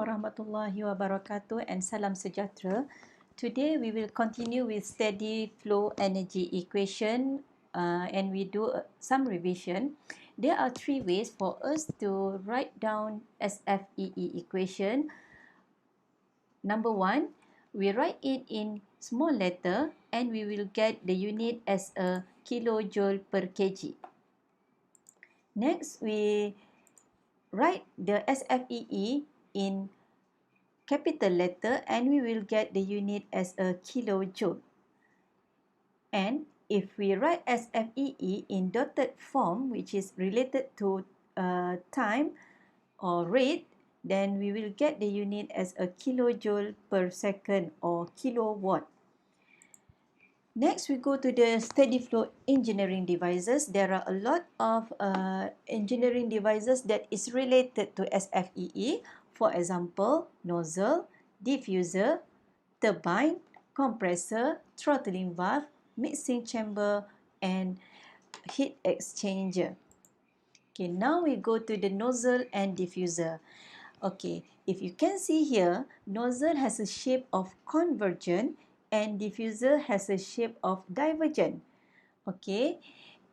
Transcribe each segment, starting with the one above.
warahmatullahi wabarakatuh and salam sejahtera. Today we will continue with steady flow energy equation and we do some revision. There are three ways for us to write down Sfee equation. Number one, we write it in small letter and we will get the unit as a kilojoule per kg. Next, we write the Sfee in capital letter and we will get the unit as a kilojoule. And if we write Sfee in dotted form, which is related to time or rate, then we will get the unit as a kilojoule per second or kilowatt. Next, we go to the steady flow engineering devices. There are a lot of engineering devices that is related to Sfee. For example, nozzle, diffuser, turbine, compressor, throttling valve, mixing chamber, and heat exchanger. Okay, now we go to the nozzle and diffuser. Okay, if you can see here, nozzle has a shape of convergent and diffuser has a shape of divergent. Okay,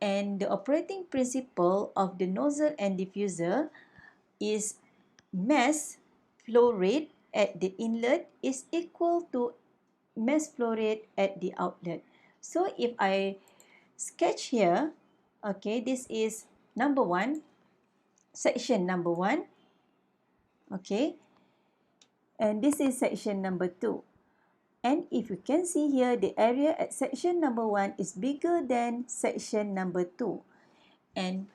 and the operating principle of the nozzle and diffuser is mass flow rate at the inlet is equal to mass flow rate at the outlet. So if I sketch here, okay, this is number one, section number one, okay, and this is section number two. And if you can see here, the area at section number one is bigger than section number two. And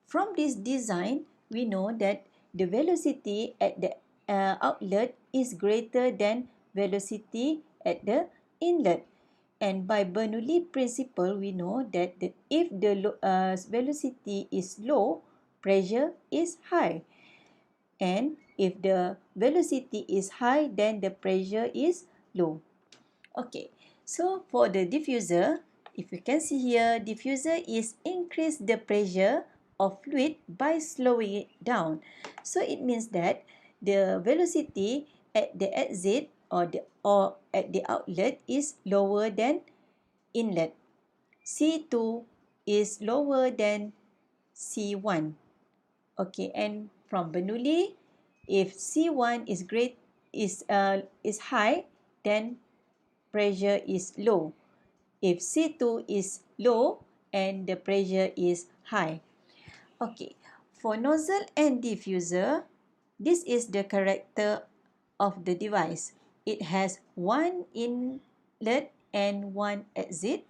from this design, we know that the velocity at the outlet is greater than velocity at the inlet. And by Bernoulli principle, we know that if the velocity is low, pressure is high. And if the velocity is high, then the pressure is low. Okay, so for the diffuser, if you can see here, diffuser is increase the pressure of fluid by slowing it down. So it means that the velocity at the exit or at the outlet is lower than inlet. C2 is lower than C1. Okay, and from Bernoulli, if C1 is high, then pressure is low. If C2 is low and the pressure is high. Okay, for nozzle and diffuser, this is the character of the device. It has one inlet and one exit.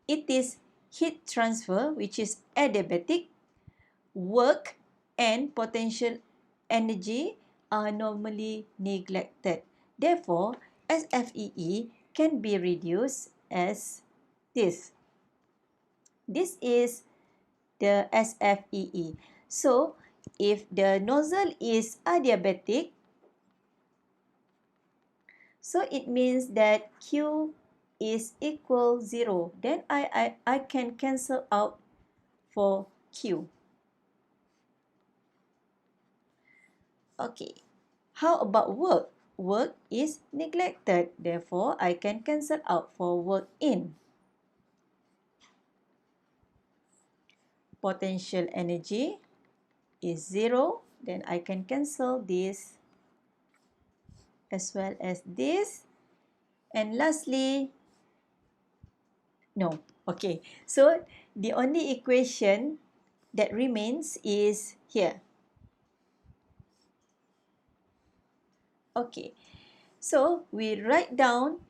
It is heat transfer, which is adiabatic. Work and potential energy are normally neglected. Therefore, Sfee can be reduced as this. This is the Sfee. So, if the nozzle is adiabatic, so it means that Q is equal 0. Then I can cancel out for Q. Okay. How about work? Work is neglected. Therefore, I can cancel out for work in. Potential energy is 0. Then I can cancel this as well as this. And lastly, no. Okay. So, the only equation that remains is here. Okay. So, we write down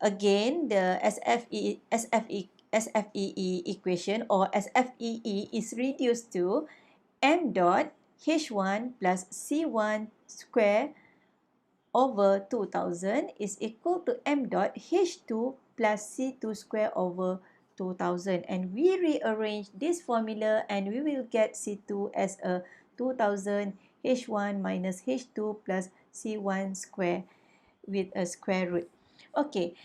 again the Sfee equation, or Sfee is reduced to m dot h1 plus c1 square over 2000 is equal to m dot h2 plus c2 square over 2000, and we rearrange this formula and we will get c2 as a 2000 h1 minus h2 plus c1 square with a square root. Okay,